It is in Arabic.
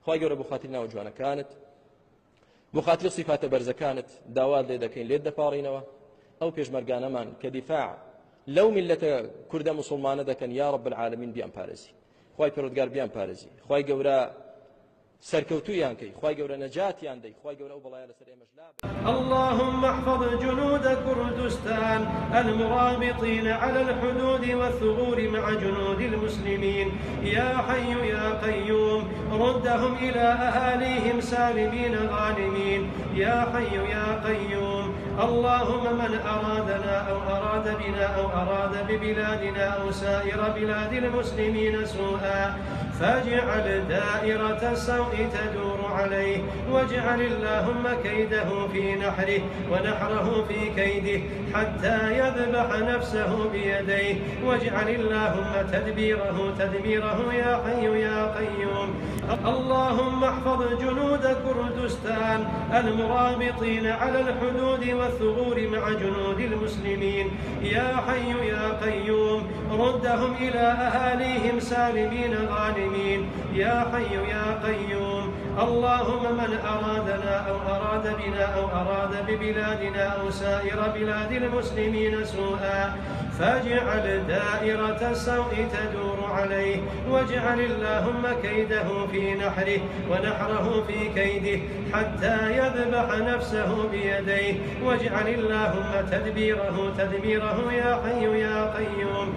خی گەورە بۆ خاتری ناوە جوانەکانت بۆ خاتری صفاتە بەرزەکانت داوات لێ دەکەین لێت دەپاڕینەوە ئەو پێشمەرگانەمان کە دیفاع لەو میلەتە کوردە موسڵمانە دەکەن یا رب العالمین بیان پارێزی خی پەروەردگار بیان پارێزی خی گەورە سەرکەوتویان کەی خی گەورە نەجاتیان دەی خی گەورە ئەو بەڵایە لەسەر ئێمەش لا اللهم احفظ جنود كردستان المرابطين على الحدود والثغور مع جنود المسلمين يا حي يا قيوم ردهم إلى أهاليهم سالمين غانمين يا حي يا قيوم اللهم من أرادنا أو أراد بنا أو أراد ببلادنا أو سائر بلاد المسلمين سوءا فاجعل دائرة السوء تدور عليه واجعل اللهم كيده في نحره ونحره في كيده حتى يذبح نفسه بيديه واجعل اللهم تدبيره يا حي يا قيوم اللهم احفظ جنود كردستان المرابطين على الحدود والثغور مع جنود المسلمين يا حي يا قيوم ردهم إلى أهاليهم سالمين غانمين يا حي يا قيوم اللهم من أرادنا أو أراد بنا أو أراد ببلادنا أو سائر بلاد المسلمين سوءا فاجعل دائرة السوء تدور عليه واجعل اللهم كيده في نحره ونحره في كيده حتى يذبح نفسه بيديه واجعل اللهم تدبيره يا حي يا قيوم